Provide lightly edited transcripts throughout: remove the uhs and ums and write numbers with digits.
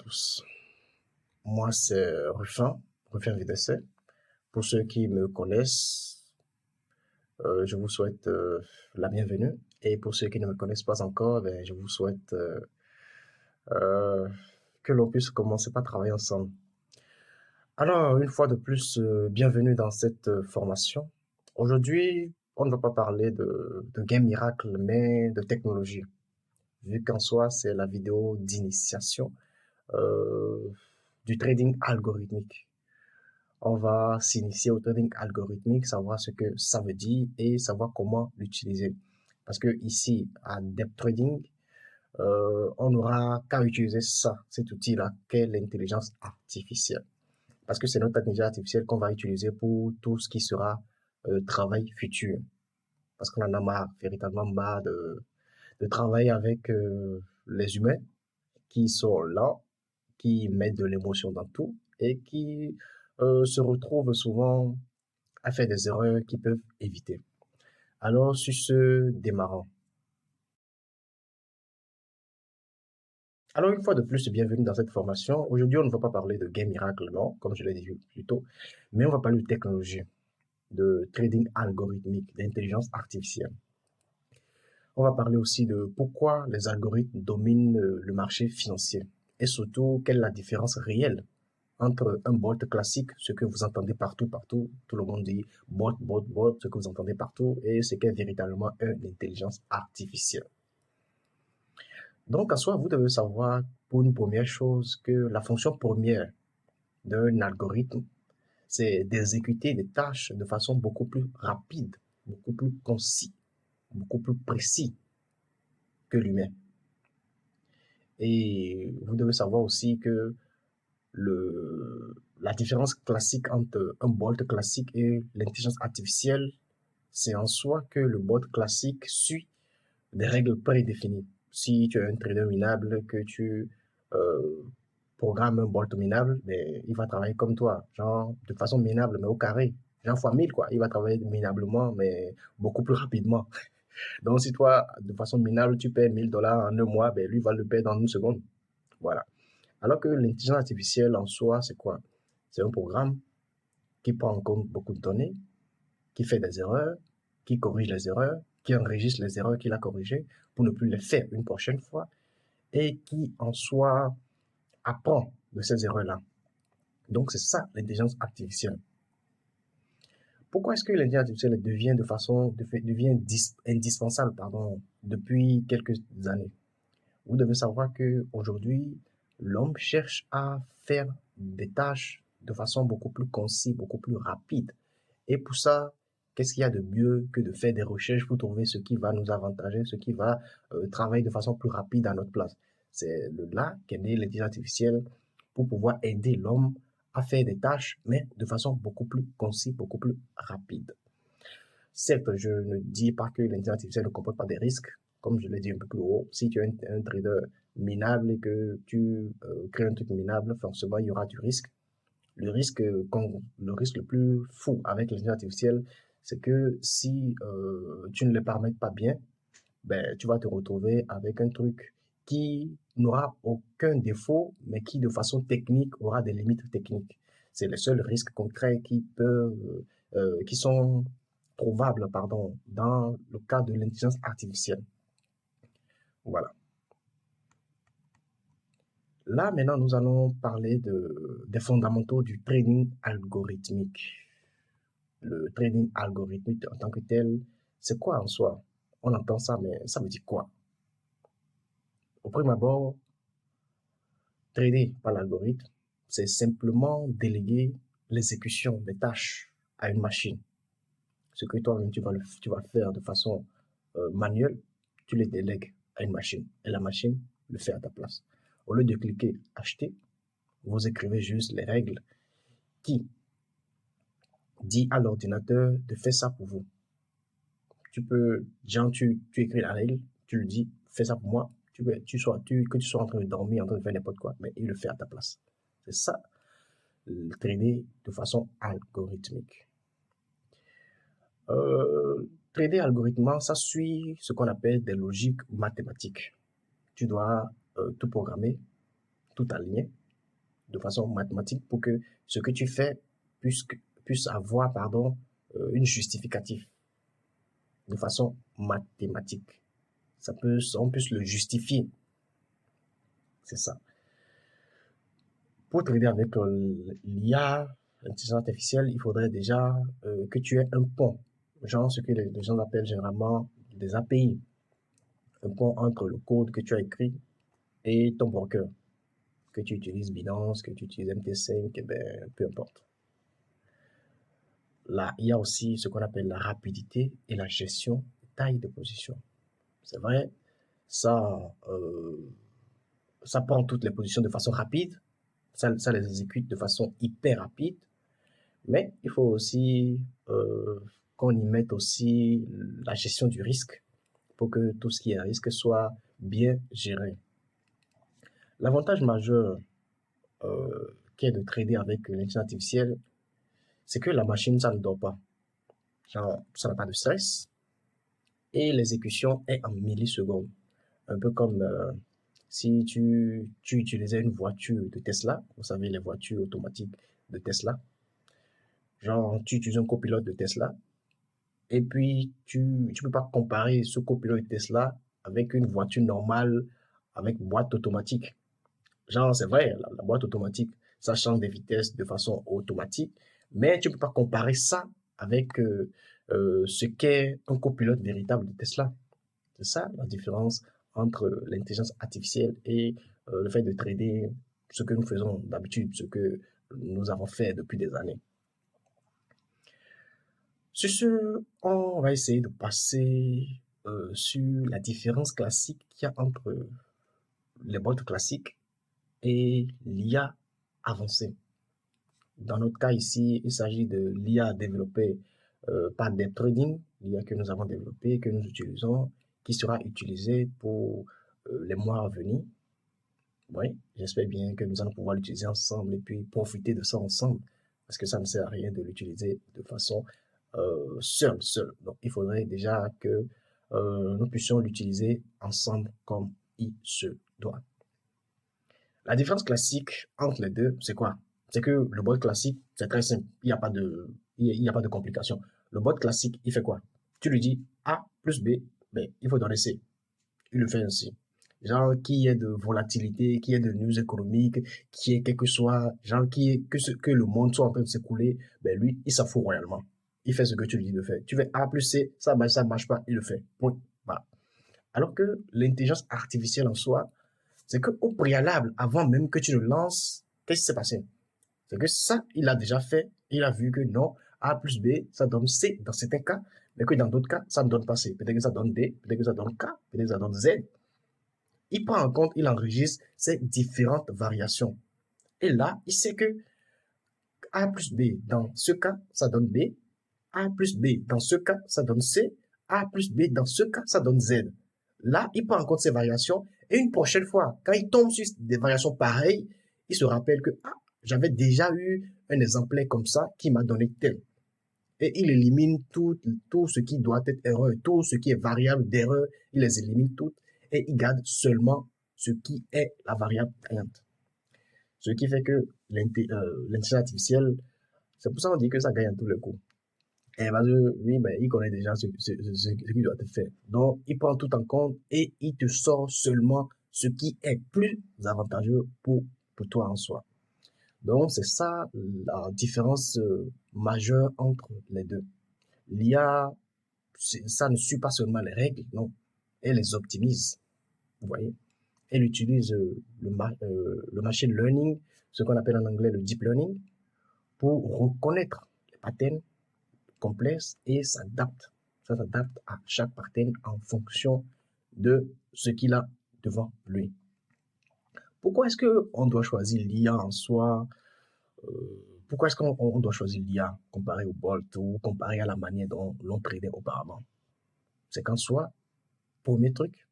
tous. Moi, c'est Rufin Videssé. Pour ceux qui me connaissent, je vous souhaite la bienvenue. Et pour ceux qui ne me connaissent pas encore, je vous souhaite euh, que l'on puisse commencer par travailler ensemble. Alors, une fois de plus, bienvenue dans cette formation. Aujourd'hui, on ne va pas parler de Game Miracle, mais de technologie. Vu qu'en soi, c'est la vidéo d'initiation euh, du trading algorithmique. On va s'initier au trading algorithmique, savoir ce que ça veut dire et savoir comment l'utiliser. Parce que ici, à Depth Trading, on n'aura qu'à utiliser ça, cet outil-là, qu'est l'intelligence artificielle. Parce que c'est notre intelligence artificielle qu'on va utiliser pour tout ce qui sera travail futur. Parce qu'on en a marre, véritablement marre de travailler avec les humains qui sont là, qui mettent de l'émotion dans tout et qui se retrouvent souvent à faire des erreurs qu'ils peuvent éviter. Alors, sur ce démarrant. Alors, une fois de plus, bienvenue dans cette formation. Aujourd'hui, on ne va pas parler de Game Miracle, non, comme je l'ai dit plus tôt, mais on va parler de technologie, de trading algorithmique, d'intelligence artificielle. On va parler aussi de pourquoi les algorithmes dominent le marché financier et surtout quelle est la différence réelle entre un bot classique, ce que vous entendez partout, tout le monde dit bot, ce que vous entendez partout, et ce qu'est véritablement une intelligence artificielle. Donc, à soi, vous devez savoir, pour une première chose, que la fonction première d'un algorithme, c'est d'exécuter des tâches de façon beaucoup plus rapide, beaucoup plus concis, beaucoup plus précis que l'humain. Et vous devez savoir aussi que la différence classique entre un bot classique et l'intelligence artificielle, c'est en soi que le bot classique suit des règles prédéfinies. Si tu es un trader minable, que tu euh, programmes un bot minable, il va travailler comme toi, genre de façon minable, mais au carré, genre fois 1000, quoi. Il va travailler minablement, mais beaucoup plus rapidement. Donc, si toi, de façon minable, tu perds 1000 $ en un mois, lui va le perdre en une seconde. Voilà. Alors que l'intelligence artificielle en soi, c'est quoi? C'est un programme qui prend en compte beaucoup de données, qui fait des erreurs, qui corrige les erreurs, qui enregistre les erreurs qu'il a corrigées pour ne plus les faire une prochaine fois et qui en soi apprend de ces erreurs-là. Donc c'est ça l'intelligence artificielle. Pourquoi est-ce que l'intelligence artificielle devient indispensable depuis quelques années? Vous devez savoir qu'aujourd'hui, l'homme cherche à faire des tâches de façon beaucoup plus concise, beaucoup plus rapide. Et pour ça, qu'est-ce qu'il y a de mieux que de faire des recherches pour trouver ce qui va nous avantager, ce qui va travailler de façon plus rapide à notre place? C'est là qu'est née l'intelligence artificielle pour pouvoir aider l'homme à faire des tâches, mais de façon beaucoup plus concise, beaucoup plus rapide. Certes, je ne dis pas que l'intelligence artificielle ne comporte pas des risques. Comme je l'ai dit un peu plus haut, si tu es un trader minable et que tu crées un truc minable, forcément, il y aura du risque. Le risque le plus fou avec l'intelligence artificielle, c'est que si tu ne les paramètres pas bien, tu vas te retrouver avec un truc qui n'aura aucun défaut, mais qui de façon technique aura des limites techniques. C'est les seuls risques concrets qui sont trouvables, dans le cas de l'intelligence artificielle. Voilà. Là, maintenant, nous allons parler des fondamentaux du trading algorithmique. Le trading algorithmique en tant que tel, c'est quoi en soi? On entend ça, mais ça veut dire quoi? Au premier abord, trader par l'algorithme, c'est simplement déléguer l'exécution des tâches à une machine. Ce que toi-même tu vas faire de façon manuelle, tu les délègues à une machine et la machine le fait à ta place. Au lieu de cliquer acheter, vous écrivez juste les règles qui dit à l'ordinateur de faire ça pour vous. Tu écris la règle, tu lui dis, fais ça pour moi, que tu sois en train de dormir, en train de faire n'importe quoi, mais il le fait à ta place. C'est ça, le trader de façon algorithmique. Trader algorithmiquement, ça suit ce qu'on appelle des logiques mathématiques. Tu dois tout programmer, tout aligné de façon mathématique pour que ce que tu fais puisse avoir, pardon, une justificative de façon mathématique. On puisse le justifier. C'est ça. Pour trader avec l'IA, l'intelligence artificielle, il faudrait déjà que tu aies un pont, genre ce que les gens appellent généralement des API, un pont entre le code que tu as écrit et ton broker, que tu utilises Binance, que tu utilises MT5, eh ben, peu importe. Là, il y a aussi ce qu'on appelle la rapidité et la gestion de taille de position. C'est vrai, ça, ça prend toutes les positions de façon rapide, ça les exécute de façon hyper rapide, mais il faut aussi qu'on y mette aussi la gestion du risque pour que tout ce qui est risque soit bien géré. L'avantage majeur qui est de trader avec l'intelligence artificielle, c'est que la machine, ça ne dort pas. Genre, ça n'a pas de stress et l'exécution est en millisecondes. Un peu comme si tu utilisais une voiture de Tesla, vous savez, les voitures automatiques de Tesla. Genre, tu utilises un copilote de Tesla et puis tu peux pas comparer ce copilote de Tesla avec une voiture normale avec boîte automatique. Genre, c'est vrai, la boîte automatique, ça change des vitesses de façon automatique, mais tu peux pas comparer ça avec ce qu'est un copilote véritable de Tesla. C'est ça la différence entre l'intelligence artificielle et le fait de trader ce que nous faisons d'habitude, ce que nous avons fait depuis des années. Sur ce, on va essayer de passer sur la différence classique qu'il y a entre les bots classiques et l'IA avancée. Dans notre cas ici, il s'agit de l'IA développée par Deep Trading, l'IA que nous avons développée, que nous utilisons, qui sera utilisée pour les mois à venir. Oui, j'espère bien que nous allons pouvoir l'utiliser ensemble et puis profiter de ça ensemble, parce que ça ne sert à rien de l'utiliser de façon seule. Donc, il faudrait déjà que nous puissions l'utiliser ensemble comme il se doit. La différence classique entre les deux, c'est quoi? C'est que le bot classique, c'est très simple. Il n'y a pas de, il y a pas de complication. Le bot classique, il fait quoi? Tu lui dis A plus B, ben, il faut donner C. Il le fait ainsi. Genre, qui est de volatilité, qui est de news économique, qui est quel que soit, genre, que le monde soit en train de s'écouler, ben, lui, il s'en fout royalement. Il fait ce que tu lui dis de faire. Tu fais A plus C, ça marche pas, il le fait. Point. Voilà. Alors que l'intelligence artificielle en soi, c'est qu'au préalable, avant même que tu le lances, qu'est-ce qui s'est passé? C'est que ça, il a déjà fait, il a vu que non, A plus B, ça donne C dans certains cas, mais que dans d'autres cas, ça ne donne pas C. Peut-être que ça donne D, peut-être que ça donne K, peut-être que ça donne Z. Il prend en compte, il enregistre ces différentes variations. Et là, il sait que A plus B dans ce cas, ça donne B, A plus B dans ce cas, ça donne C, A plus B dans ce cas, ça donne Z. Là, il prend en compte ces variations et une prochaine fois, quand il tombe sur des variations pareilles, il se rappelle que ah, j'avais déjà eu un exemplaire comme ça qui m'a donné tel. Et il élimine tout ce qui doit être erreur, tout ce qui est variable d'erreur, il les élimine toutes et il garde seulement ce qui est la variable gagnante. Ce qui fait que l'intelligence artificielle, c'est pour ça qu'on dit que ça gagne à tous les coups. Et parce que lui, ben, il connaît déjà ce qui doit être fait. Donc, il prend tout en compte et il te sort seulement ce qui est plus avantageux pour toi en soi. Donc, c'est ça la différence majeure entre les deux. L'IA, ça ne suit pas seulement les règles, non. Elle les optimise, vous voyez. Elle utilise le machine learning, ce qu'on appelle en anglais le deep learning, pour reconnaître les patterns complexes et s'adapte. Ça s'adapte à chaque pattern en fonction de ce qu'il a devant lui. Pourquoi est-ce qu'on doit choisir l'IA en soi? Pourquoi est-ce qu'on doit choisir l'IA comparé au Bolt ou comparé à la manière dont l'on tradait auparavant? C'est qu'en soi, premier truc,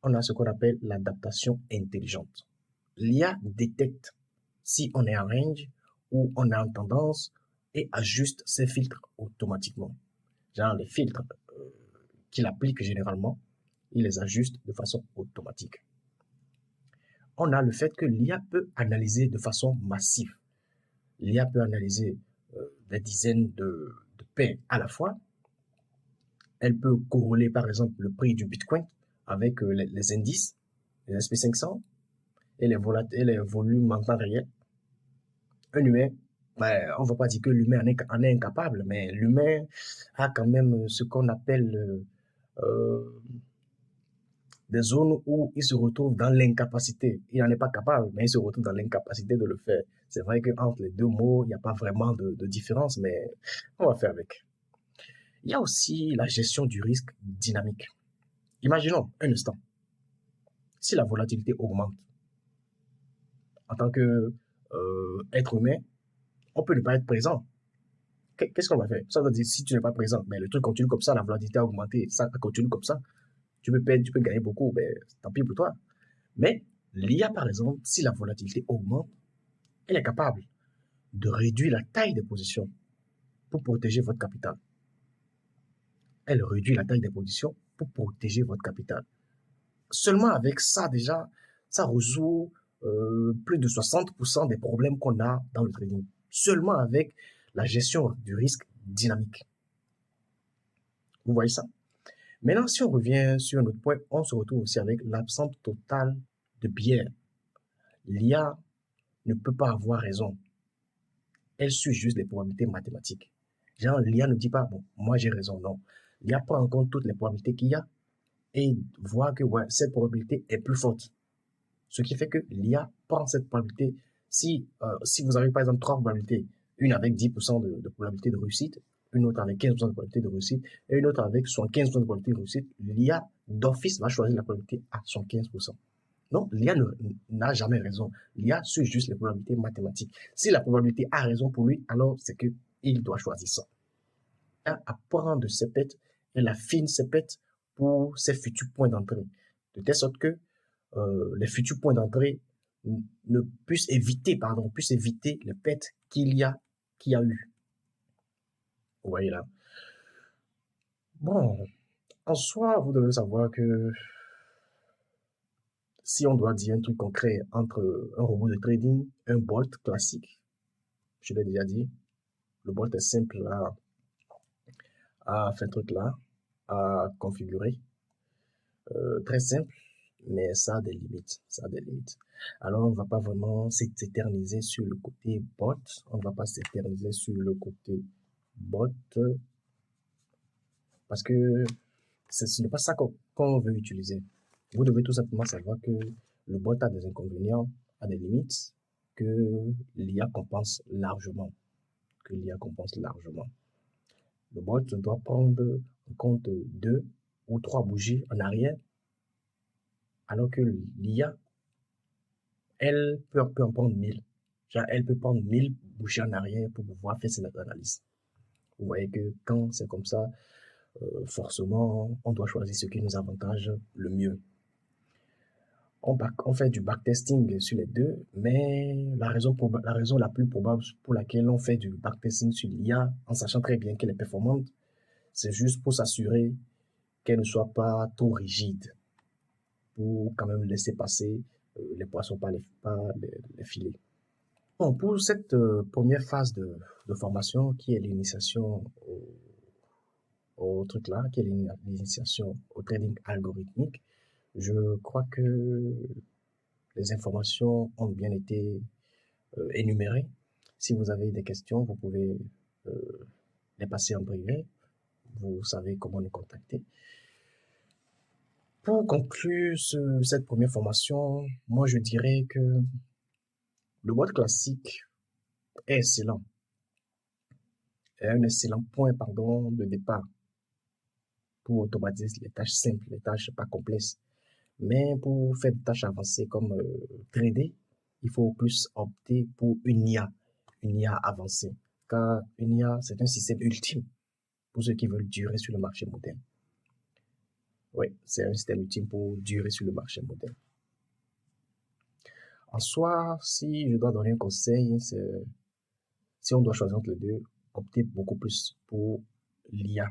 on a ce qu'on appelle l'adaptation intelligente. L'IA détecte si on est en range ou on est en tendance et ajuste ses filtres automatiquement. Genre les filtres qu'il applique généralement, il les ajuste de façon automatique. on a le fait que l'IA peut analyser de façon massive. L'IA peut analyser des dizaines de paires à la fois. Elle peut corréler, par exemple, le prix du Bitcoin avec les indices, les SP500 et les volumes en temps réel. Un humain, ben, on ne va pas dire que l'humain en est incapable, mais l'humain a quand même ce qu'on appelle des zones où il se retrouve dans l'incapacité. Il n'en est pas capable, mais il se retrouve dans l'incapacité de le faire. C'est vrai qu'entre les deux mots, il n'y a pas vraiment de différence, mais on va faire avec. Il y a aussi la gestion du risque dynamique. Imaginons un instant, si la volatilité augmente, en tant que être humain, on peut ne pas être présent. Qu'est-ce qu'on va faire? Ça veut dire si tu n'es pas présent, mais le truc continue comme ça, la volatilité a augmenté, ça continue comme ça. Tu peux perdre, tu peux gagner beaucoup, mais tant pis pour toi. Mais l'IA, par exemple, si la volatilité augmente, elle est capable de réduire la taille des positions pour protéger votre capital. Elle réduit la taille des positions pour protéger votre capital. Seulement avec ça, déjà, ça résout plus de 60% des problèmes qu'on a dans le trading. Seulement avec la gestion du risque dynamique. Vous voyez ça? Maintenant, si on revient sur un autre point, on se retrouve aussi avec l'absence totale de biais. L'IA ne peut pas avoir raison. Elle suit juste les probabilités mathématiques. Genre, l'IA ne dit pas, bon, moi j'ai raison, non. L'IA prend en compte toutes les probabilités qu'il y a et voit que ouais, cette probabilité est plus forte. Ce qui fait que l'IA prend cette probabilité. Si vous avez par exemple trois probabilités, une avec 10% de probabilité de réussite, une autre avec 15% de probabilité de réussite et une autre avec 75% de probabilité de réussite, l'IA d'office va choisir la probabilité à 75%. Non, l'IA n'a jamais raison. L'IA suit juste les probabilités mathématiques. Si la probabilité a raison pour lui, alors c'est qu'il doit choisir ça. L'IA apprend de ses pets, elle affine ses pets pour ses futurs points d'entrée. De telle sorte que les futurs points d'entrée ne puissent éviter, les pets qu'il y a eu. Vous voyez là. Bon, en soi, vous devez savoir que si on doit dire un truc concret entre un robot de trading, un bot classique, je l'ai déjà dit, le bot est simple à faire un truc là, à configurer, très simple, mais ça a des limites, Alors, on ne va pas vraiment s'éterniser sur le côté bot, on ne va pas s'éterniser sur le côté bot, parce que ce n'est pas ça qu'on veut utiliser. Vous devez tout simplement savoir que le bot a des inconvénients, a des limites, que l'IA compense largement. Le bot doit prendre en compte 2 ou 3 bougies en arrière, alors que l'IA, elle peut en prendre 1000. Genre, elle peut prendre 1000 bougies en arrière pour pouvoir faire ses analyses. Vous voyez que quand c'est comme ça, forcément, on doit choisir ce qui nous avantage le mieux. On fait du backtesting sur les deux, mais la raison la plus probable pour laquelle on fait du backtesting sur l'IA, en sachant très bien qu'elle est performante, c'est juste pour s'assurer qu'elle ne soit pas trop rigide, pour quand même laisser passer les poissons par les filets. Bon, pour cette première phase de formation, qui est l'initiation au truc là, qui est l'initiation au trading algorithmique, je crois que les informations ont bien été énumérées. Si vous avez des questions, vous pouvez les passer en privé. Vous savez comment nous contacter. Pour conclure cette première formation, moi je dirais que le bot classique est excellent. Est un excellent point de départ pour automatiser les tâches simples, les tâches pas complexes. Mais pour faire des tâches avancées comme trader, il faut plus opter pour une IA avancée. Car une IA, c'est un système ultime pour ceux qui veulent durer sur le marché moderne. Oui, c'est un système ultime pour durer sur le marché moderne. En soi, si je dois donner un conseil, si on doit choisir entre les deux, optez beaucoup plus pour l'IA.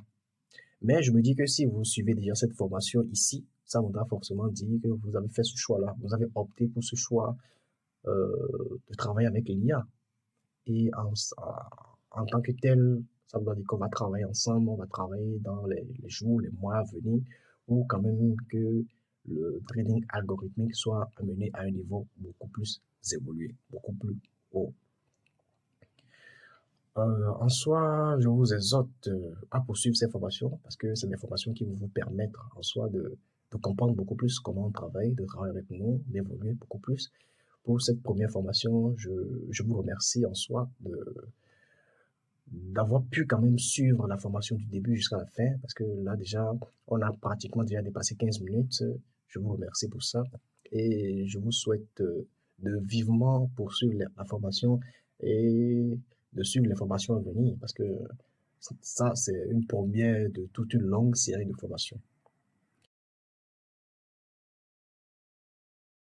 Mais je me dis que si vous suivez déjà cette formation ici, ça voudra forcément dire que vous avez fait ce choix-là. Vous avez opté pour ce choix de travailler avec l'IA. Et en tant que tel, ça veut dire qu'on va travailler ensemble, on va travailler dans les jours, les mois à venir, ou quand même que le trading algorithmique soit amené à un niveau beaucoup plus évolué, beaucoup plus haut. En soi, je vous exhorte à poursuivre ces formations parce que c'est des formations qui vont vous permettre en soi de comprendre beaucoup plus comment on travaille, de travailler avec nous, d'évoluer beaucoup plus. Pour cette première formation, je vous remercie en soi d'avoir pu quand même suivre la formation du début jusqu'à la fin, parce que là déjà, on a pratiquement déjà dépassé 15 minutes. Je vous remercie pour ça et je vous souhaite de vivement poursuivre la formation et de suivre les formations à venir, parce que ça, c'est une première de toute une longue série de formations.